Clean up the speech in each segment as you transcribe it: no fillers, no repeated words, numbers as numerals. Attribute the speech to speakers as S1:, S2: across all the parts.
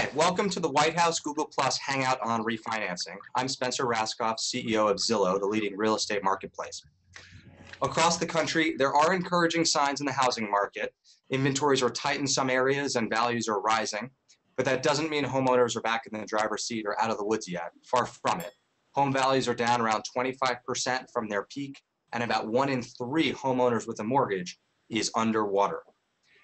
S1: right, welcome to the White House Google Plus Hangout on refinancing. I'm Spencer Raskoff, CEO of Zillow, the leading real estate marketplace. Across the country, there are encouraging signs in the housing market. Inventories are tight in some areas and values are rising, but that doesn't mean homeowners are back in the driver's seat or out of the woods yet. Far from it. Home values are down around 25% from their peak, and about 1 in 3 homeowners with a mortgage is underwater.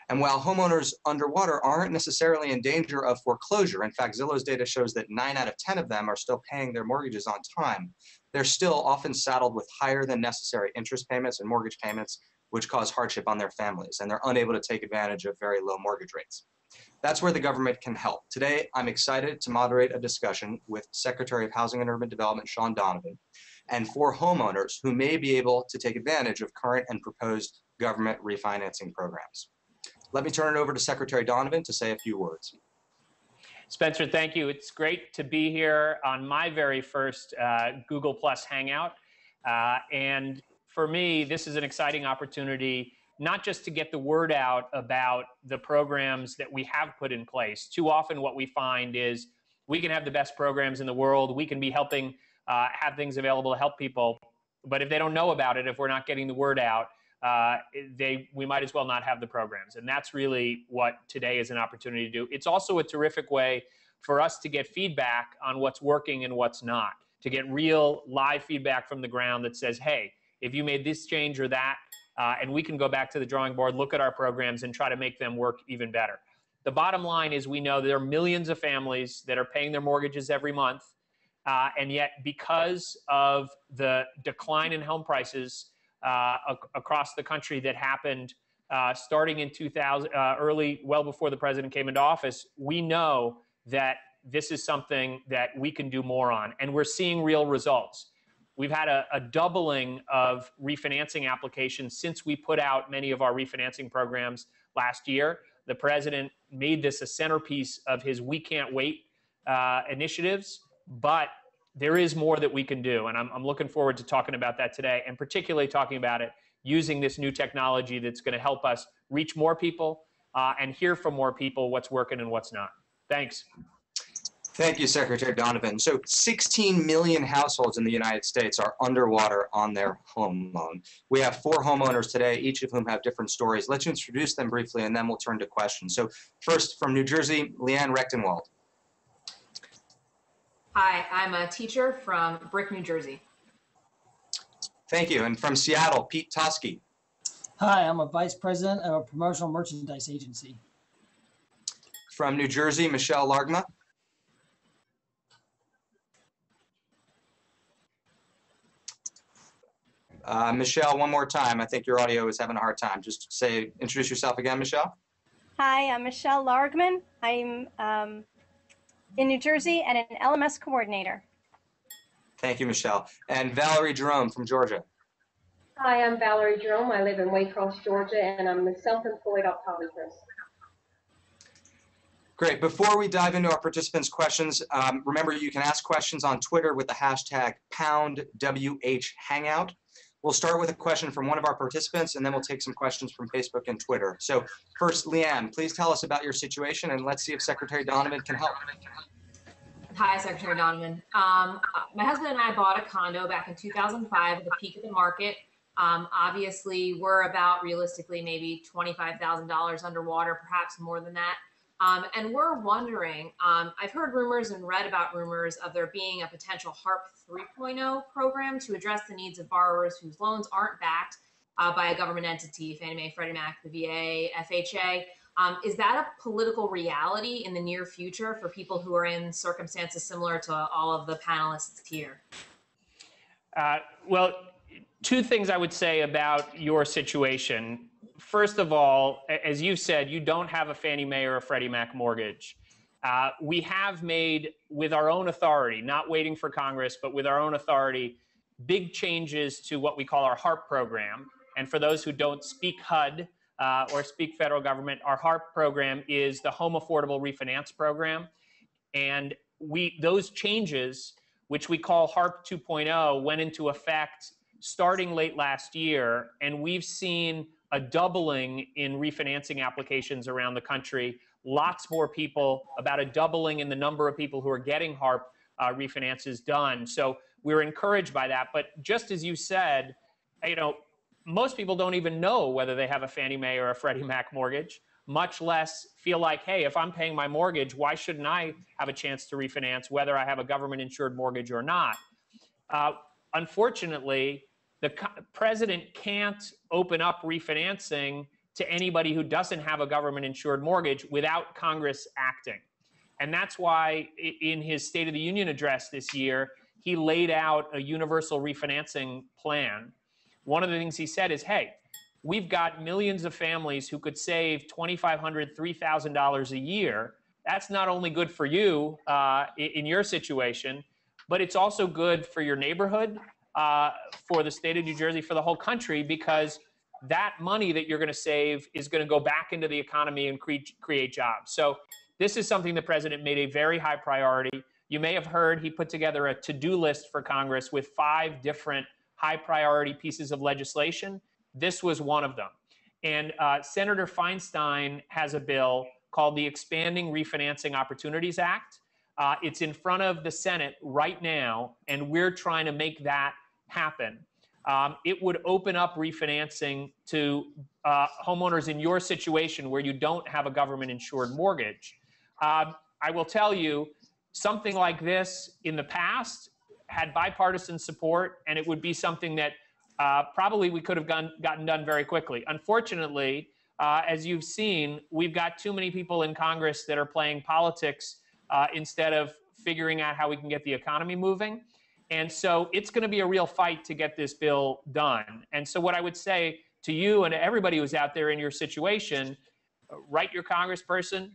S1: And while homeowners underwater aren't necessarily in danger of foreclosure, in fact, Zillow's data shows that 9 out of 10 of them are still paying their mortgages on time, they're still often saddled with higher than necessary interest payments and mortgage payments, which cause hardship on their families, and they're unable to take advantage of very low mortgage rates. That's where the government can help. Today, I'm excited to moderate a discussion with Secretary of Housing and Urban Development Shaun Donovan and 4 homeowners who may be able to take advantage of current and proposed government refinancing programs. Let me turn it over to Secretary Donovan to say a few words.
S2: Spencer, thank you. It's great to be here on my very first Google Plus Hangout. And for me, this is an exciting opportunity, not just to get the word out about the programs that we have put in place. Too often what we find is we can have the best programs in the world. We can be helping have things available to help people. But if they don't know about it, if we're not getting the word out, we might as well not have the programs. And that's really what today is an opportunity to do. It's also a terrific way for us to get feedback on what's working and what's not, to get real live feedback from the ground that says, hey, if you made this change or that, and we can go back to the drawing board, look at our programs and try to make them work even better. The bottom line is we know there are millions of families that are paying their mortgages every month. And yet because of the decline in home prices, across the country that happened starting in 2000, well before the president came into office, we know that this is something that we can do more on, and we're seeing real results. We've had a doubling of refinancing applications since we put out many of our refinancing programs last year. The president made this a centerpiece of his We Can't Wait initiatives, but there is more that we can do, and I'm looking forward to talking about that today, and particularly talking about it using this new technology that's going to help us reach more people and hear from more people what's working and what's not. Thanks.
S1: Thank you, Secretary Donovan. So 16 million households in the United States are underwater on their home loan. We have 4 homeowners today, each of whom have different stories. Let's introduce them briefly, and then we'll turn to questions. So first, from New Jersey, Leanne Rechtenwald.
S3: Hi, I'm a teacher from Brick, New Jersey.
S1: Thank you. And from Seattle, Pete Toski.
S4: Hi, I'm a vice president of a promotional merchandise agency.
S1: From New Jersey, Michelle Largma. Michelle, one more time. I think your audio is having a hard time. Just introduce yourself again, Michelle.
S5: Hi, I'm Michelle Largman. I'm in New Jersey and an LMS coordinator.
S1: Thank you, Michelle. And Valerie Jerome from Georgia.
S6: Hi, I'm Valerie Jerome. I live in Waycross, Georgia, and I'm a self-employed optometrist.
S1: Great. Before we dive into our participants' questions, remember you can ask questions on Twitter with the hashtag #WHHangout. We'll start with a question from one of our participants, and then we'll take some questions from Facebook and Twitter. So first, Leanne, please tell us about your situation, and let's see if Secretary Donovan can help.
S3: Hi, Secretary Donovan. My husband and I bought a condo back in 2005 at the peak of the market. Obviously, we're about realistically maybe $25,000 underwater, perhaps more than that. And we're wondering, I've heard rumors and read about rumors of there being a potential HARP 3.0 program to address the needs of borrowers whose loans aren't backed by a government entity, Fannie Mae, Freddie Mac, the VA, FHA. Is that a political reality in the near future for people who are in circumstances similar to all of the panelists here?
S2: Well, 2 things I would say about your situation. First of all, as you said, you don't have a Fannie Mae or a Freddie Mac mortgage. We have made, with our own authority, not waiting for Congress, but with our own authority, big changes to what we call our HARP program. And for those who don't speak HUD or speak federal government, our HARP program is the Home Affordable Refinance Program. And those changes, which we call HARP 2.0, went into effect starting late last year. And we've seen a doubling in refinancing applications around the country. lots more people, about a doubling in the number of people who are getting HARP refinances done. So we're encouraged by that. But just as you said, most people don't even know whether they have a Fannie Mae or a Freddie Mac mortgage, much less feel like, hey, if I'm paying my mortgage, why shouldn't I have a chance to refinance, whether I have a government-insured mortgage or not? Unfortunately, the president can't open up refinancing to anybody who doesn't have a government-insured mortgage without Congress acting. And that's why in his State of the Union address this year, he laid out a universal refinancing plan. One of the things he said is, hey, we've got millions of families who could save $2,500, $3,000 a year. That's not only good for you in your situation, but it's also good for your neighborhood, for the state of New Jersey, for the whole country, because that money that you're going to save is going to go back into the economy and create jobs. So this is something the president made a very high priority. You may have heard he put together a to-do list for Congress with 5 different high priority pieces of legislation. This was one of them. And Senator Feinstein has a bill called the Expanding Refinancing Opportunities Act. It's in front of the Senate right now, and we're trying to make that happen. It would open up refinancing to homeowners in your situation where you don't have a government-insured mortgage. I will tell you, something like this in the past had bipartisan support, and it would be something that probably we could have gotten done very quickly. Unfortunately, as you've seen, we've got too many people in Congress that are playing politics instead of figuring out how we can get the economy moving. And so it's going to be a real fight to get this bill done. And so what I would say to you and everybody who's out there in your situation, write your congressperson,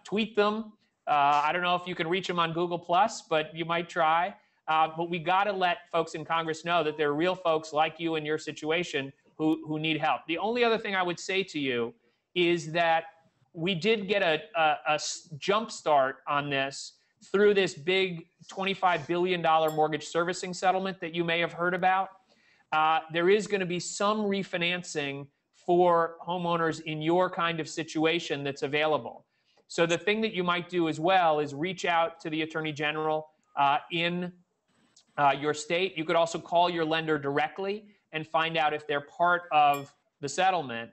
S2: tweet them. I don't know if you can reach them on Google+, but you might try. But we got to let folks in Congress know that there are real folks like you in your situation who need help. The only other thing I would say to you is that we did get a jump start on this through this big $25 billion mortgage servicing settlement that you may have heard about. There is going to be some refinancing for homeowners in your kind of situation that's available. So the thing that you might do as well is reach out to the Attorney General in your state. You could also call your lender directly and find out if they're part of the settlement.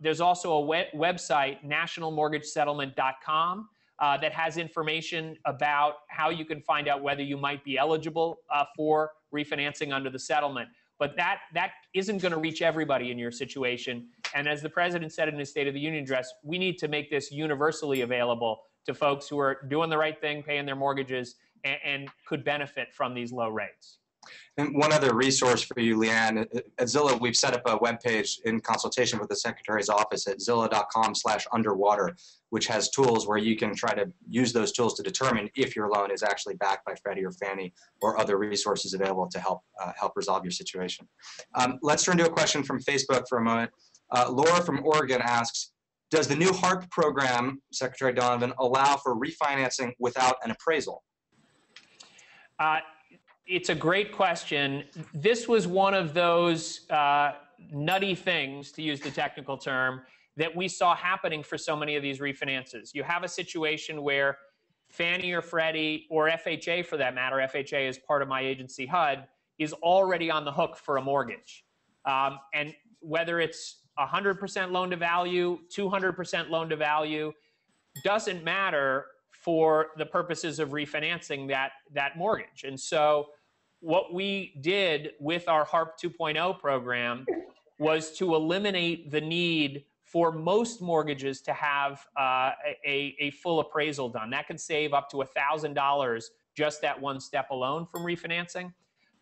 S2: There's also a website, nationalmortgagesettlement.com, that has information about how you can find out whether you might be eligible for refinancing under the settlement. But that isn't going to reach everybody in your situation. And as the president said in his State of the Union address, we need to make this universally available to folks who are doing the right thing, paying their mortgages, and could benefit from these low rates.
S1: And one other resource for you, Leanne, at Zillow, we've set up a webpage in consultation with the Secretary's office at zillow.com/underwater, which has tools where you can try to use those tools to determine if your loan is actually backed by Freddie or Fannie, or other resources available to help resolve your situation. Let's turn to a question from Facebook for a moment. Laura from Oregon asks, does the new HARP program, Secretary Donovan, allow for refinancing without an appraisal?
S2: It's a great question. This was one of those nutty things, to use the technical term, that we saw happening for so many of these refinances. You have a situation where Fannie or Freddie, or FHA for that matter, FHA is part of my agency HUD, is already on the hook for a mortgage. And whether it's 100% loan to value, 200% loan to value, doesn't matter for the purposes of refinancing that mortgage. And so what we did with our HARP 2.0 program was to eliminate the need for most mortgages to have a full appraisal done. That can save up to $1,000 just that one step alone from refinancing.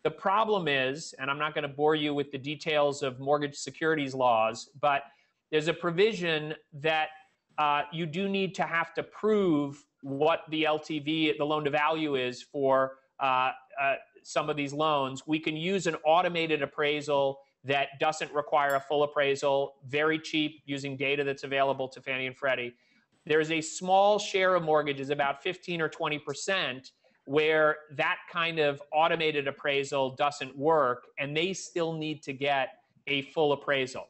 S2: The problem is, and I'm not going to bore you with the details of mortgage securities laws, but there's a provision that you do need to have to prove what the LTV, the loan to value is for some of these loans. We can use an automated appraisal that doesn't require a full appraisal, very cheap, using data that's available to Fannie and Freddie. There's a small share of mortgages, about 15 or 20%, where that kind of automated appraisal doesn't work, and they still need to get a full appraisal.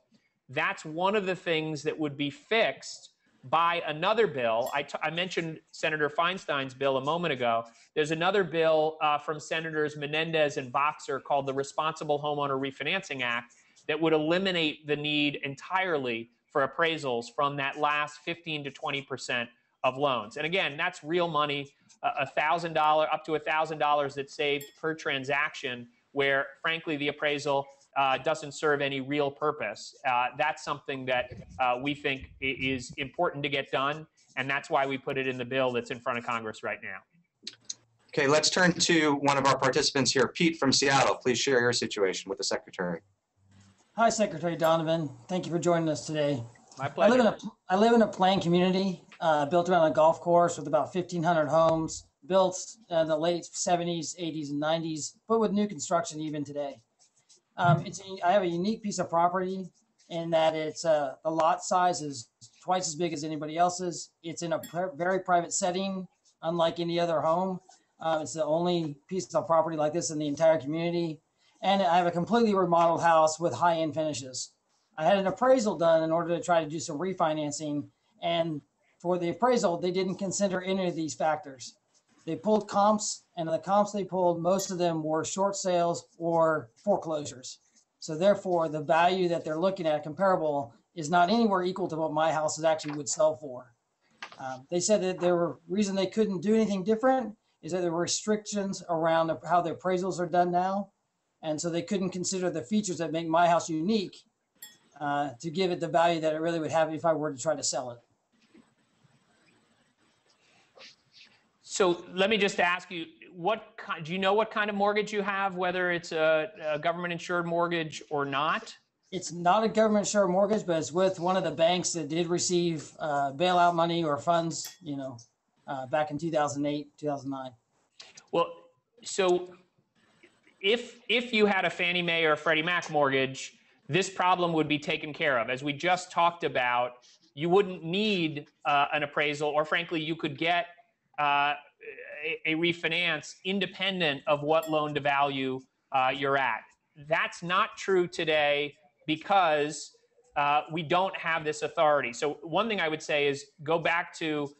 S2: That's one of the things that would be fixed by another bill. I mentioned Senator Feinstein's bill a moment ago. There's another bill from Senators Menendez and Boxer called the Responsible Homeowner Refinancing Act that would eliminate the need entirely for appraisals from that last 15 to 20% of loans. And again, that's real money, $1,000 up to $1,000 that's saved per transaction, where frankly the appraisal doesn't serve any real purpose. That's something that we think is important to get done, and that's why we put it in the bill that's in front of Congress right now.
S1: Okay, let's turn to one of our participants here, Pete from Seattle. Please share your situation with the Secretary.
S4: Hi, Secretary Donovan. Thank you for joining us today.
S2: My pleasure.
S4: I live in a planned community built around a golf course with about 1,500 homes, built in the late 70s, 80s, and 90s, but with new construction even today. I have a unique piece of property in that it's the lot size is twice as big as anybody else's. It's in a very private setting, unlike any other home. It's the only piece of property like this in the entire community. And I have a completely remodeled house with high-end finishes. I had an appraisal done in order to try to do some refinancing. And for the appraisal, they didn't consider any of these factors. They pulled comps, and the comps they pulled, most of them were short sales or foreclosures. So therefore, the value that they're looking at comparable is not anywhere equal to what my house actually would sell for. They said that the reason they couldn't do anything different is that there were restrictions around how the appraisals are done now. And so they couldn't consider the features that make my house unique to give it the value that it really would have if I were to try to sell it.
S2: So let me just ask you, do you know what kind of mortgage you have, whether it's a government-insured mortgage or not?
S4: It's not a government-insured mortgage, but it's with one of the banks that did receive bailout money or funds, back in 2008, 2009.
S2: Well, so if you had a Fannie Mae or a Freddie Mac mortgage, this problem would be taken care of. As we just talked about, you wouldn't need an appraisal, or frankly, you could get a refinance independent of what loan to value you're at. That's not true today because we don't have this authority. So one thing I would say is go back to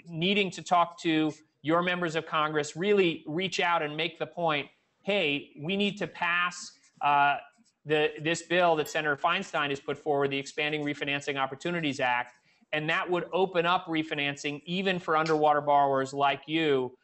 S2: needing to talk to your members of Congress, really reach out and make the point, hey, we need to pass this bill that Senator Feinstein has put forward, the Expanding Refinancing Opportunities Act, and that would open up refinancing even for underwater borrowers like you,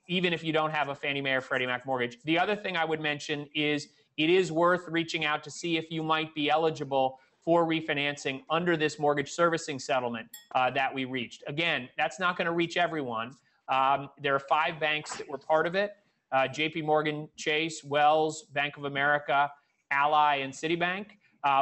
S2: even if you don't have a Fannie Mae or Freddie Mac mortgage. The other thing I would mention is it is worth reaching out to see if you might be eligible for refinancing under this mortgage servicing settlement that we reached. Again, that's not going to reach everyone. There are 5 banks that were part of it: JP Morgan Chase, Wells, Bank of America, Ally, and Citibank.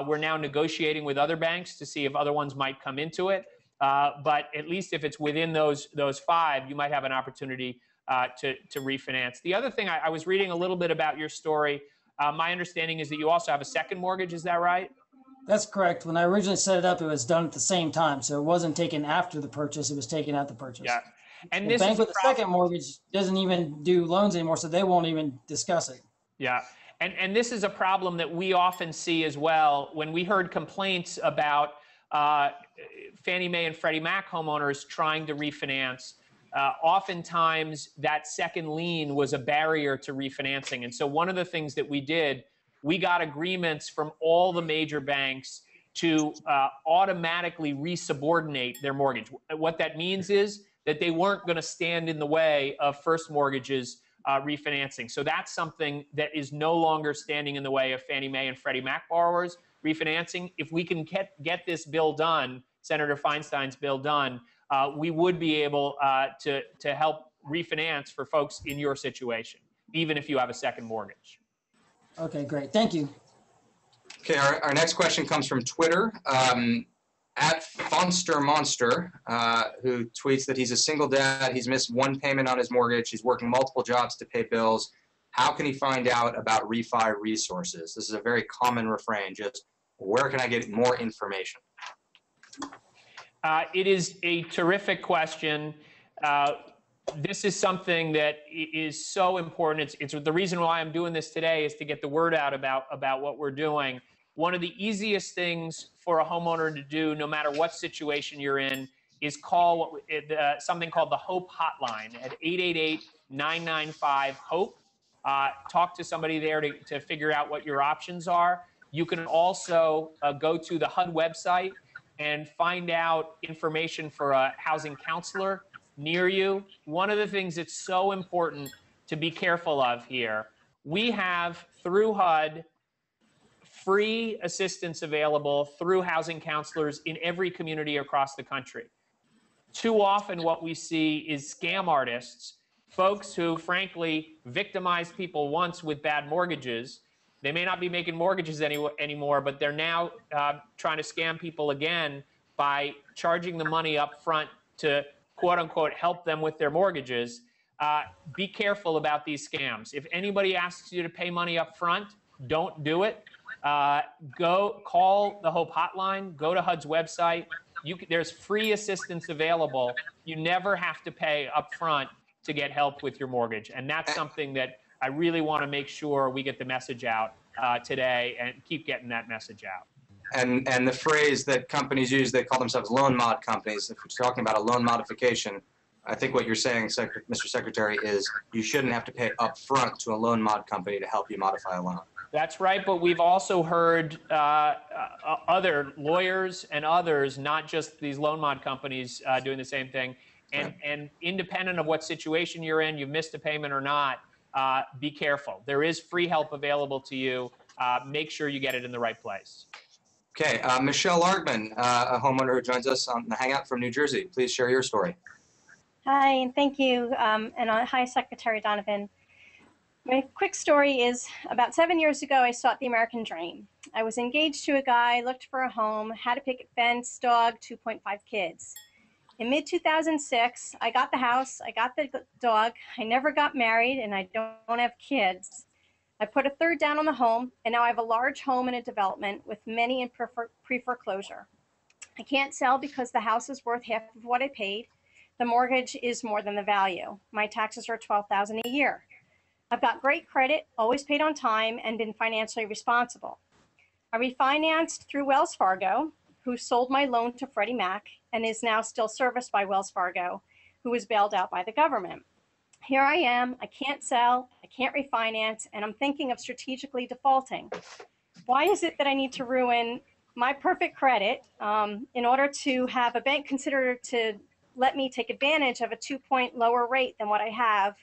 S2: We're now negotiating with other banks to see if other ones might come into it. But at least if it's within those 5, you might have an opportunity to refinance. The other thing, I was reading a little bit about your story. My understanding is that you also have a second mortgage. Is that right?
S4: That's correct. When I originally set it up, it was done at the same time. So it wasn't taken after the purchase. It was taken at the purchase.
S2: Yeah. And
S4: the
S2: this
S4: bank
S2: is
S4: with the second mortgage doesn't even do loans anymore, so they won't even discuss it.
S2: Yeah. And this is a problem that we often see as well. When we heard complaints about Fannie Mae and Freddie Mac homeowners trying to refinance, oftentimes that second lien was a barrier to refinancing. And so one of the things that we did, we got agreements from all the major banks to automatically resubordinate their mortgage. What that means is that they weren't going to stand in the way of first mortgages refinancing. So that's something that is no longer standing in the way of Fannie Mae and Freddie Mac borrowers refinancing. If we can get this bill done, Senator Feinstein's bill done, we would be able to help refinance for folks in your situation, even if you have a second mortgage.
S4: Okay, great. Thank you.
S1: Okay, our next question comes from Twitter. At Fonster Monster, who tweets that he's a single dad, he's missed one payment on his mortgage, he's working multiple jobs to pay bills. How can he find out about refi resources? This is a very common refrain, just where can I get more information?
S2: It is a terrific question. This is something that is so important. It's the reason why I'm doing this today is to get the word out about what we're doing. one of the easiest things for a homeowner to do, no matter what situation you're in, is call something called the HOPE hotline at 888-995-HOPE. Talk to somebody there to figure out what your options are. You can also go to the HUD website and find out information for a housing counselor near you. One of the things that's so important to be careful of here, we have, through HUD, free assistance available through housing counselors in every community across the country. Too often what we see is scam artists, folks who frankly victimized people once with bad mortgages. They may not be making mortgages anymore, but they're now trying to scam people again by charging the money up front to quote unquote help them with their mortgages. Be careful about these scams. If anybody asks you to pay money up front, don't do it. Go call the HOPE hotline, go to HUD's website. There's free assistance available. You never have to pay up front to get help with your mortgage. And that's something that I really want to make sure we get the message out today and keep getting that message out.
S1: And the phrase that companies use, they call themselves loan mod companies. If we're talking about a loan modification, I think what you're saying, Mr. Secretary, is you shouldn't have to pay up front to a loan mod company to help you modify a loan.
S2: That's right, but we've also heard other lawyers and others, not just these loan mod companies, doing the same thing. And independent of what situation you're in, you've missed a payment or not, be careful. There is free help available to you. Make sure you get it in the right place.
S1: Okay, Michelle Largman, a homeowner who joins us on the Hangout from New Jersey. Please share your story.
S5: Hi, and thank you. Hi, Secretary Donovan. My quick story is about 7 years ago, I sought the American dream. I was engaged to a guy, looked for a home, had a picket fence, dog, 2.5 kids. In mid-2006, I got the house, I got the dog, I never got married, and I don't have kids. I put a third down on the home, and now I have a large home in a development with many in pre-foreclosure. I can't sell because the house is worth half of what I paid. The mortgage is more than the value. My taxes are $12,000 a year. I've got great credit, always paid on time, and been financially responsible. I refinanced through Wells Fargo, who sold my loan to Freddie Mac and is now still serviced by Wells Fargo, who was bailed out by the government. Here I am, I can't sell, I can't refinance, and I'm thinking of strategically defaulting. Why is it that I need to ruin my perfect credit in order to have a bank consider to let me take advantage of a 2-point lower rate than what I have?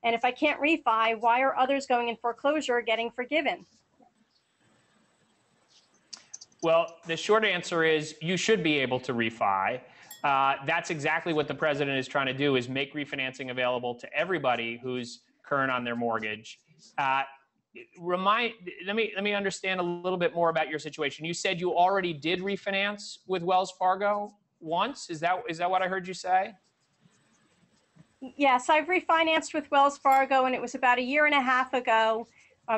S5: And if I can't refi, why are others going in foreclosure getting forgiven?
S2: Well, the short answer is you should be able to refi. That's exactly what the president is trying to do, is make refinancing available to everybody who's current on their mortgage. Let me understand a little bit more about your situation. You said you already did refinance with Wells Fargo once. Is that what I heard you say?
S5: Yes, I've refinanced with Wells Fargo, and it was about 1.5 years ago,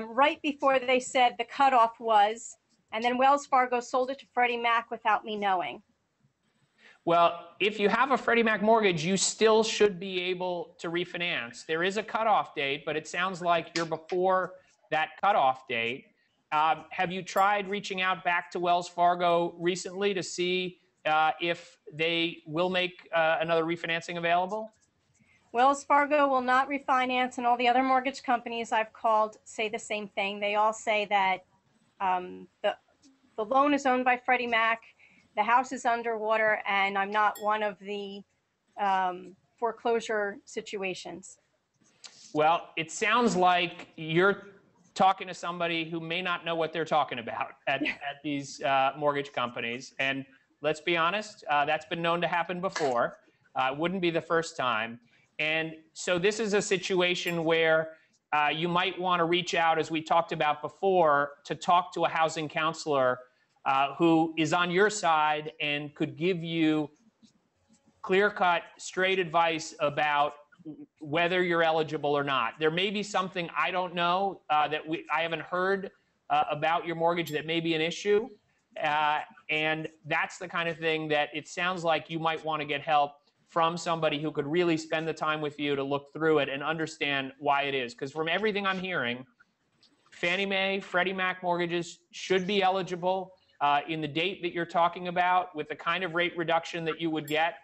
S5: right before they said the cutoff was, and then Wells Fargo sold it to Freddie Mac without me knowing.
S2: Well, if you have a Freddie Mac mortgage, you still should be able to refinance. There is a cutoff date, but it sounds like you're before that cutoff date. Have you tried reaching out back to Wells Fargo recently to see if they will make another refinancing available?
S5: Wells Fargo will not refinance, and all the other mortgage companies I've called say the same thing. They all say that the loan is owned by Freddie Mac, the house is underwater, and I'm not one of the foreclosure situations.
S2: Well, it sounds like you're talking to somebody who may not know what they're talking about at these mortgage companies. And let's be honest, that's been known to happen before. It wouldn't be the first time. And so this is a situation where you might want to reach out, as we talked about before, to talk to a housing counselor who is on your side and could give you clear-cut, straight advice about whether you're eligible or not. There may be something I don't know that I haven't heard about your mortgage that may be an issue. And that's the kind of thing that it sounds like you might want to get help from somebody who could really spend the time with you to look through it and understand why it is. Because from everything I'm hearing, Fannie Mae, Freddie Mac mortgages should be eligible in the date that you're talking about with the kind of rate reduction that you would get,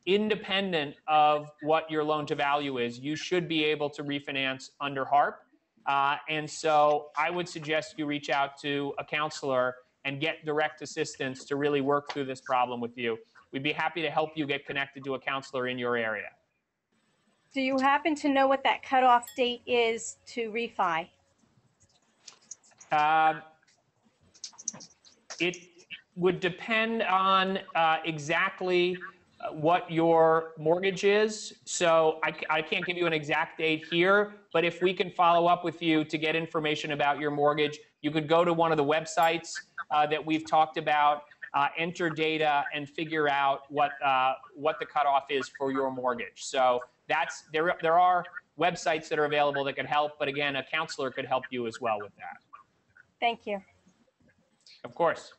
S2: independent of what your loan to value is. You should be able to refinance under HARP. And so I would suggest you reach out to a counselor and get direct assistance to really work through this problem with you. We'd be happy to help you get connected to a counselor in your area.
S5: Do you happen to know what that cutoff date is to refi?
S2: It would depend on exactly what your mortgage is. So I can't give you an exact date here, but if we can follow up with you to get information about your mortgage, you could go to one of the websites that we've talked about, enter data, and figure out what the cutoff is for your mortgage. So there are websites that are available that can help, but again, a counselor could help you as well with that.
S5: Thank you.
S2: Of course.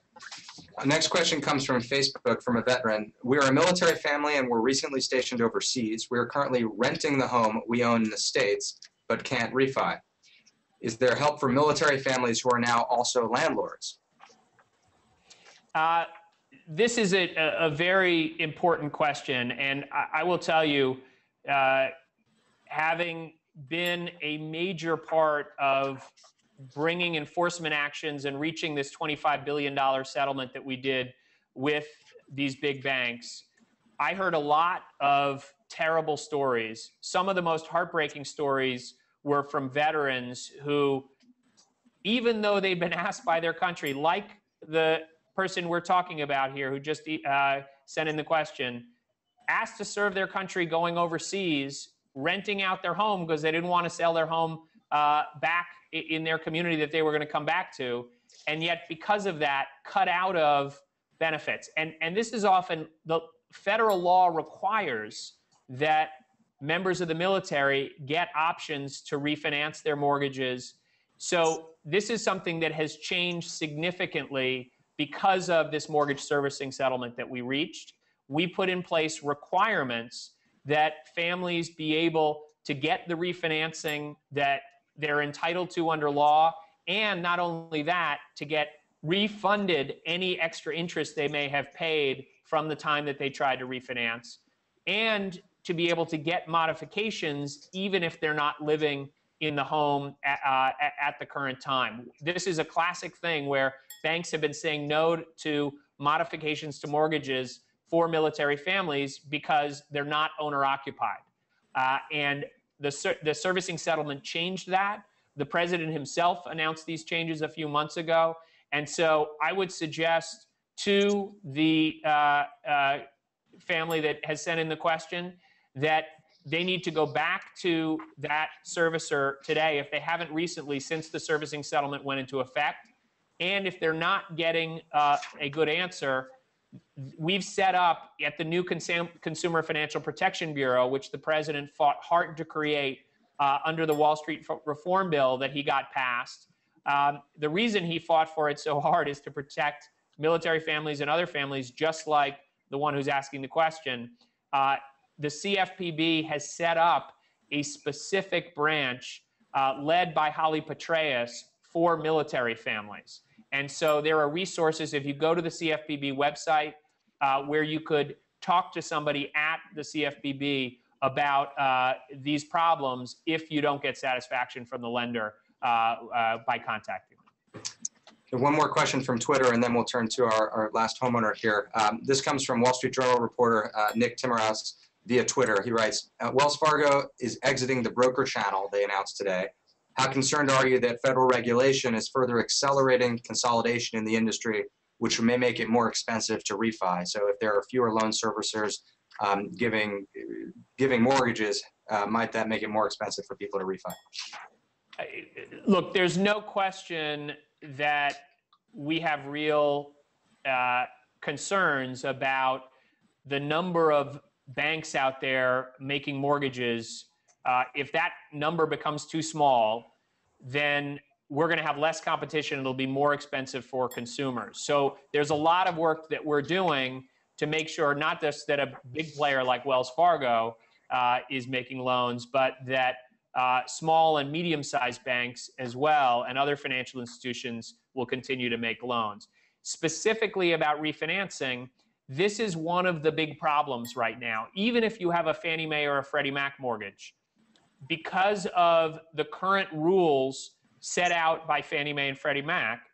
S1: Next question comes from Facebook from a veteran. We are a military family and were recently stationed overseas. We are currently renting the home we own in the States, but can't refi. Is there help for military families who are now also landlords?
S2: This is a very important question, and I will tell you, having been a major part of bringing enforcement actions and reaching this $25 billion settlement that we did with these big banks, I heard a lot of terrible stories. Some of the most heartbreaking stories were from veterans who, even though they've been asked by their country, like the person we're talking about here who just sent in the question, asked to serve their country going overseas, renting out their home because they didn't want to sell their home back in their community that they were going to come back to, and yet because of that, cut out of benefits. And this is often, the federal law requires that members of the military get options to refinance their mortgages. So this is something that has changed significantly because of this mortgage servicing settlement that we reached. We put in place requirements that families be able to get the refinancing that they're entitled to under law, and not only that, to get refunded any extra interest they may have paid from the time that they tried to refinance, and to be able to get modifications even if they're not living in the home at the current time. This is a classic thing where banks have been saying no to modifications to mortgages for military families because they're not owner-occupied. And the servicing settlement changed that. The president himself announced these changes a few months ago. And so I would suggest to the family that has sent in the question that they need to go back to that servicer today if they haven't recently, since the servicing settlement went into effect. And if they're not getting a good answer, we've set up at the new Consumer Financial Protection Bureau, which the president fought hard to create under the Wall Street Reform Bill that he got passed. The reason he fought for it so hard is to protect military families and other families, just like the one who's asking the question. The CFPB has set up a specific branch led by Holly Petraeus for military families. And so there are resources, if you go to the CFPB website, where you could talk to somebody at the CFPB about these problems if you don't get satisfaction from the lender by contacting them.
S1: One more question from Twitter, and then we'll turn to our last homeowner here. This comes from Wall Street Journal reporter Nick Timmerhouse via Twitter. He writes, Wells Fargo is exiting the broker channel, they announced today. How concerned are you that federal regulation is further accelerating consolidation in the industry, which may make it more expensive to refi? So if there are fewer loan servicers giving mortgages, might that make it more expensive for people to refi?
S2: Look, there's no question that we have real concerns about the number of banks out there making mortgages. If that number becomes too small, then we're going to have less competition. It'll be more expensive for consumers. So there's a lot of work that we're doing to make sure not just that a big player like Wells Fargo is making loans, but that small and medium-sized banks as well, and other financial institutions will continue to make loans. Specifically about refinancing, this is one of the big problems right now. Even if you have a Fannie Mae or a Freddie Mac mortgage, because of the current rules set out by Fannie Mae and Freddie Mac,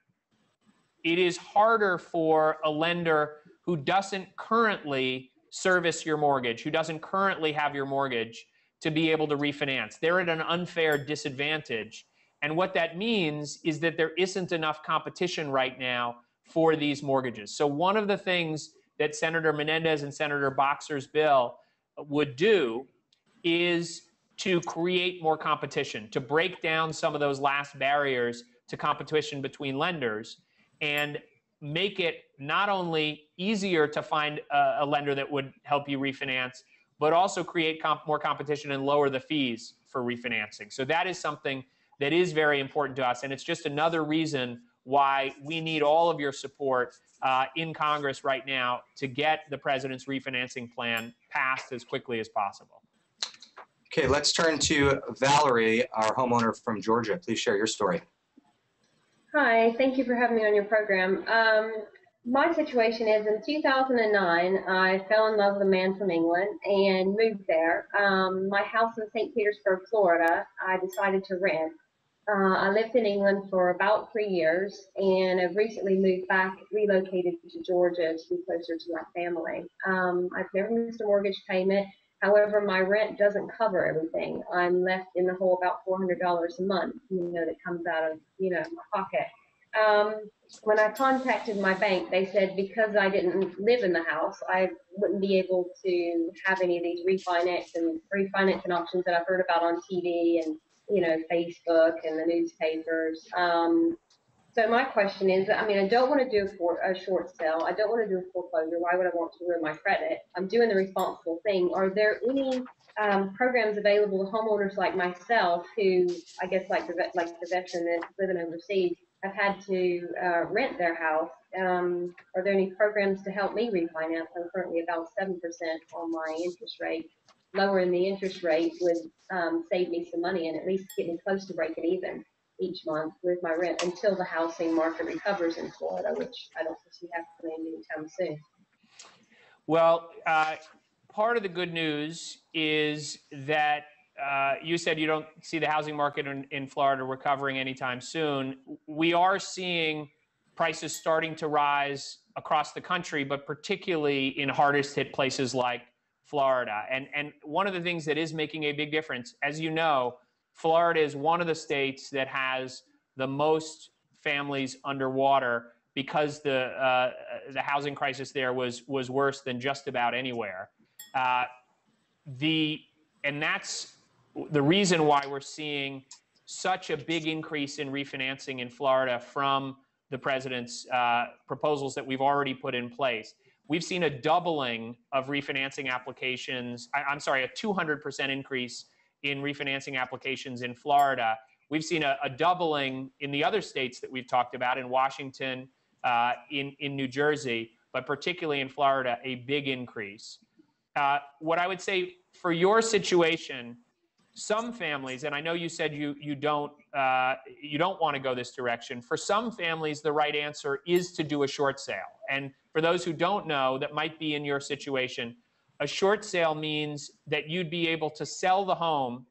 S2: it is harder for a lender who doesn't currently service your mortgage, who doesn't currently have your mortgage, to be able to refinance. They're at an unfair disadvantage. And what that means is that there isn't enough competition right now for these mortgages. So one of the things that Senator Menendez and Senator Boxer's bill would do is to create more competition, to break down some of those last barriers to competition between lenders and make it not only easier to find a lender that would help you refinance, but also create more competition and lower the fees for refinancing. So that is something that is very important to us. And it's just another reason why we need all of your support in Congress right now to get the president's refinancing plan passed as quickly as possible.
S1: Okay, let's turn to Valerie, our homeowner from Georgia. Please share your story.
S6: Hi, thank you for having me on your program. My situation is in 2009, I fell in love with a man from England and moved there. My house in St. Petersburg, Florida, I decided to rent. I lived in England for about 3 years and I've recently moved back, relocated to Georgia to be closer to my family. I've never missed a mortgage payment. However, my rent doesn't cover everything. I'm left in the hole about $400 a month, that comes out of, my pocket. When I contacted my bank, they said because I didn't live in the house, I wouldn't be able to have any of these refinancing options that I've heard about on TV and, Facebook and the newspapers. So my question is, I don't want to do a short sale. I don't want to do a foreclosure. Why would I want to ruin my credit? I'm doing the responsible thing. Are there any programs available to homeowners like myself who, I guess, like the veteran that's living overseas, have had to rent their house? Are there any programs to help me refinance? I'm currently about 7% on my interest rate. Lowering the interest rate would save me some money and at least get me close to breaking even each month with my rent until the housing market recovers in Florida, which I don't foresee happening anytime soon.
S2: Well, part of the good news is that you said you don't see the housing market in Florida recovering anytime soon. We are seeing prices starting to rise across the country, but particularly in hardest hit places like Florida. And one of the things that is making a big difference, as you know, Florida is one of the states that has the most families underwater because the housing crisis there was worse than just about anywhere. And that's the reason why we're seeing such a big increase in refinancing in Florida from the president's proposals that we've already put in place. We've seen a doubling of refinancing applications. I'm sorry, a 200% increase in refinancing applications in Florida. We've seen a doubling in the other states that we've talked about, in Washington, in New Jersey, but particularly in Florida, a big increase. What I would say for your situation, some families, and I know you said you don't want to go this direction. For some families, the right answer is to do a short sale. And for those who don't know, that might be in your situation, a short sale means that you'd be able to sell the home,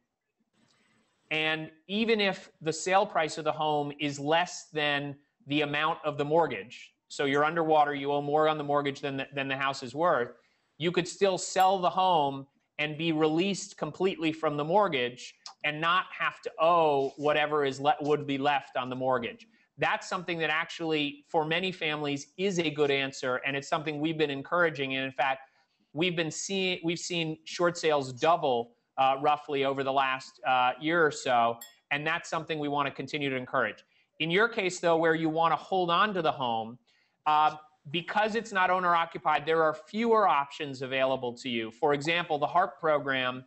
S2: and even if the sale price of the home is less than the amount of the mortgage, so you're underwater, you owe more on the mortgage than the house is worth, you could still sell the home and be released completely from the mortgage and not have to owe whatever would be left on the mortgage. That's something that actually, for many families, is a good answer, and it's something we've been encouraging. And in fact, we've seen short sales double roughly over the last year or so, and that's something we want to continue to encourage. In your case, though, where you want to hold on to the home, because it's not owner-occupied, there are fewer options available to you. For example, the HARP program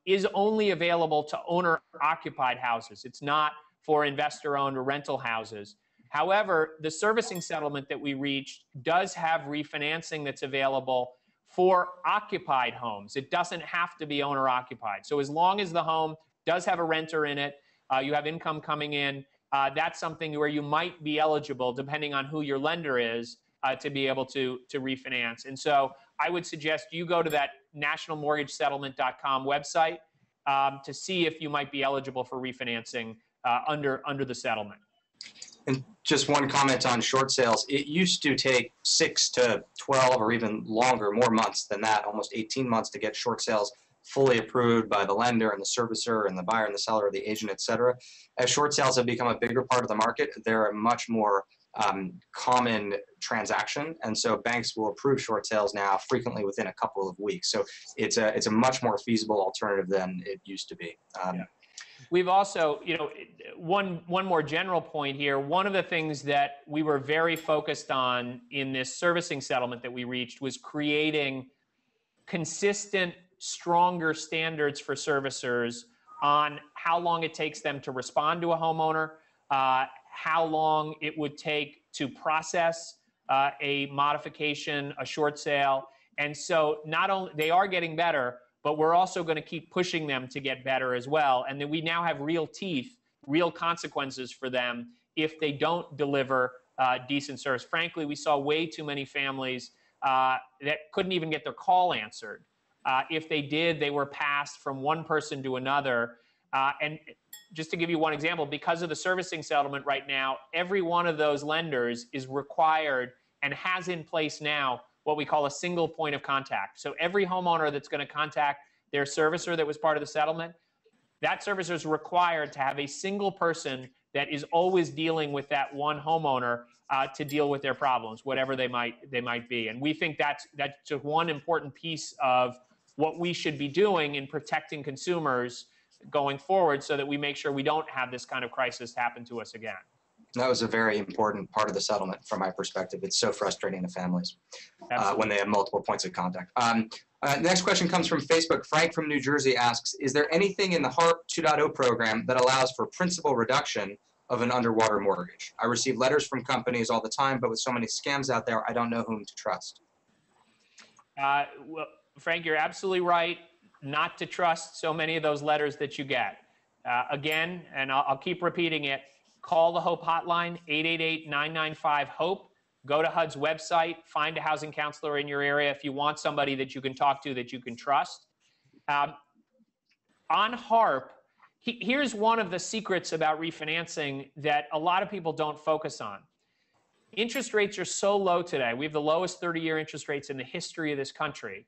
S2: is only available to owner-occupied houses. It's not for investor-owned or rental houses. However, the servicing settlement that we reached does have refinancing that's available for occupied homes. It doesn't have to be owner-occupied. So as long as the home does have a renter in it, you have income coming in, that's something where you might be eligible, depending on who your lender is, to be able to refinance. And so I would suggest you go to that nationalmortgagesettlement.com website to see if you might be eligible for refinancing under the settlement.
S1: And just one comment on short sales. It used to take 6 to 12 or even longer, more months than that, almost 18 months to get short sales fully approved by the lender and the servicer and the buyer and the seller or the agent, et cetera. As short sales have become a bigger part of the market, they're a much more common transaction. And so banks will approve short sales now frequently within a couple of weeks. So it's a much more feasible alternative than it used to be.
S2: Yeah. We've also, one more general point here. One of the things that we were very focused on in this servicing settlement that we reached was creating consistent, stronger standards for servicers on how long it takes them to respond to a homeowner, how long it would take to process a modification, a short sale. And so not only, they are getting better, but we're also going to keep pushing them to get better as well. And then we now have real teeth, real consequences for them if they don't deliver decent service. Frankly, we saw way too many families that couldn't even get their call answered. If they did, they were passed from one person to another. And just to give you one example, because of the servicing settlement right now, every one of those lenders is required and has in place now what we call a single point of contact. So every homeowner that's going to contact their servicer that was part of the settlement, that servicer is required to have a single person that is always dealing with that one homeowner to deal with their problems, whatever they might be. And we think that's just one important piece of what we should be doing in protecting consumers going forward, so that we make sure we don't have this kind of crisis happen to us again.
S1: That was a very important part of the settlement from my perspective. It's so frustrating to families when they have multiple points of contact. Next question comes from Facebook. Frank from New Jersey asks, is there anything in the HARP 2.0 program that allows for principal reduction of an underwater mortgage? I receive letters from companies all the time, but with so many scams out there, I don't know whom to trust.
S2: Well, Frank, you're absolutely right not to trust so many of those letters that you get. Again, and I'll keep repeating it, call the HOPE hotline, 888-995-HOPE. Go to HUD's website, find a housing counselor in your area if you want somebody that you can talk to that you can trust. On HARP, here's one of the secrets about refinancing that a lot of people don't focus on. Interest rates are so low today. We have the lowest 30-year interest rates in the history of this country.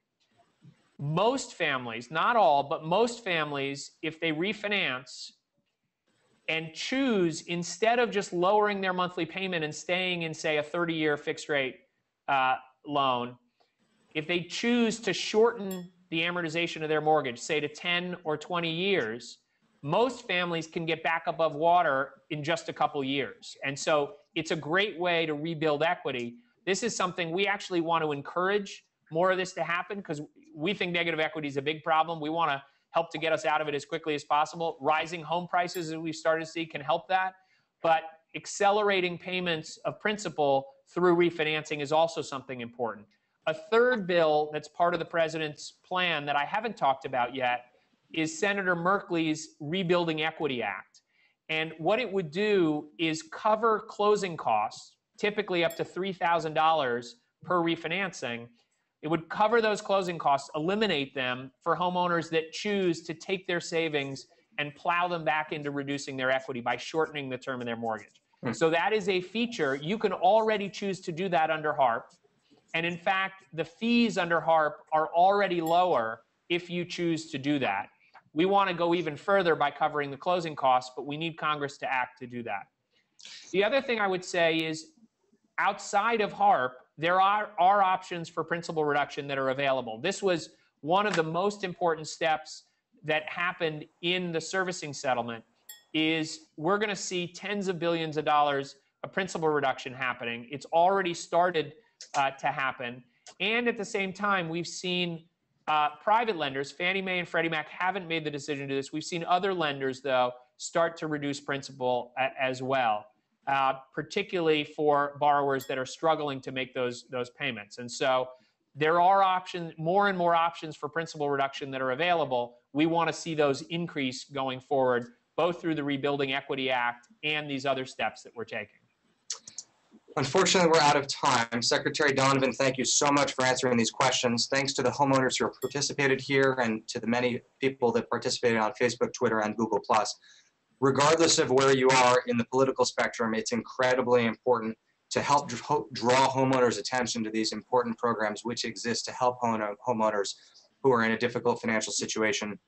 S2: Most families, not all, but most families, if they refinance and choose, instead of just lowering their monthly payment and staying in, say, a 30-year fixed rate loan, if they choose to shorten the amortization of their mortgage, say to 10 or 20 years, most families can get back above water in just a couple years. And so it's a great way to rebuild equity. This is something we actually want to encourage more of this to happen, because we think negative equity is a big problem. We want to help to get us out of it as quickly as possible. Rising home prices, as we've started to see, can help that. But accelerating payments of principal through refinancing is also something important. A third bill that's part of the president's plan that I haven't talked about yet is Senator Merkley's Rebuilding Equity Act. And what it would do is cover closing costs, typically up to $3,000 per refinancing. It would cover those closing costs, eliminate them for homeowners that choose to take their savings and plow them back into reducing their equity by shortening the term of their mortgage. So that is a feature. You can already choose to do that under HARP. And in fact, the fees under HARP are already lower if you choose to do that. We want to go even further by covering the closing costs, but we need Congress to act to do that. The other thing I would say is, outside of HARP, there are options for principal reduction that are available. This was one of the most important steps that happened in the servicing settlement. Is we're going to see tens of billions of dollars of principal reduction happening. It's already started to happen. And at the same time, we've seen private lenders, Fannie Mae and Freddie Mac, haven't made the decision to do this. We've seen other lenders, though, start to reduce principal as well. Particularly for borrowers that are struggling to make those payments. And so there are options, more and more options for principal reduction that are available. We want to see those increase going forward, both through the Rebuilding Equity Act and these other steps that we're taking.
S1: Unfortunately, we're out of time. Secretary Donovan, thank you so much for answering these questions. Thanks to the homeowners who have participated here and to the many people that participated on Facebook, Twitter, and Google+. Regardless of where you are in the political spectrum, it's incredibly important to help draw homeowners' attention to these important programs which exist to help homeowners who are in a difficult financial situation.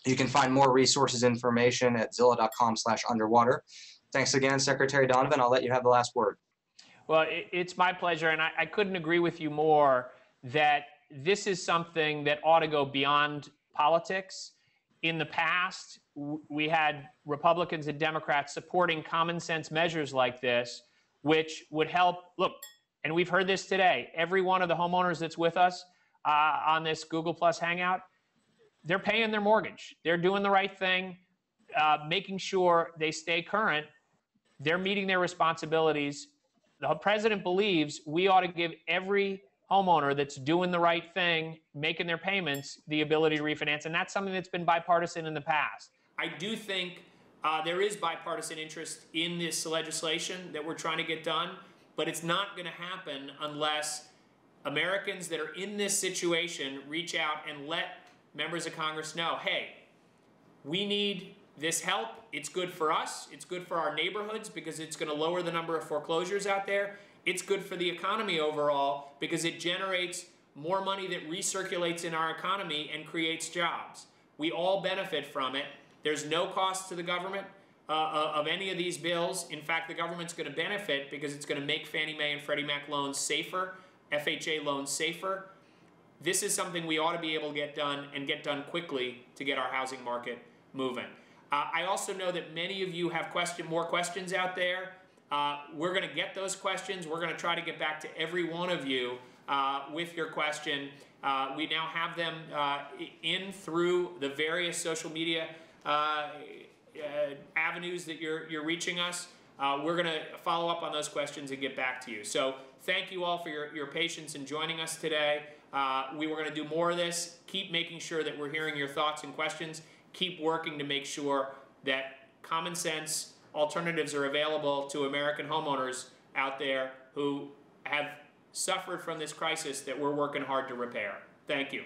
S1: You can find more resources information at zillow.com/underwater. Thanks again, Secretary Donovan. I'll let you have the last word.
S2: Well, it's my pleasure, and I couldn't agree with you more that this is something that ought to go beyond politics. In the past, we had Republicans and Democrats supporting common sense measures like this, which would help. Look, and we've heard this today, every one of the homeowners that's with us on this Google Plus Hangout, they're paying their mortgage. They're doing the right thing, making sure they stay current. They're meeting their responsibilities. The president believes we ought to give every homeowner that's doing the right thing, making their payments, the ability to refinance. And that's something that's been bipartisan in the past. I do think there is bipartisan interest in this legislation that we're trying to get done, but it's not going to happen unless Americans that are in this situation reach out and let members of Congress know, hey, we need this help. It's good for us. It's good for our neighborhoods because it's going to lower the number of foreclosures out there. It's good for the economy overall because it generates more money that recirculates in our economy and creates jobs. We all benefit from it. There's no cost to the government of any of these bills. In fact, the government's going to benefit because it's going to make Fannie Mae and Freddie Mac loans safer, FHA loans safer. This is something we ought to be able to get done and get done quickly to get our housing market moving. I also know that many of you have more questions out there. We're going to get those questions. We're going to try to get back to every one of you with your question. We now have them in through the various social media avenues that you're reaching us. We're going to follow up on those questions and get back to you. So thank you all for your patience in joining us today. We were going to do more of this. Keep making sure that we're hearing your thoughts and questions. Keep working to make sure that common sense alternatives are available to American homeowners out there who have suffered from this crisis that we're working hard to repair. Thank you.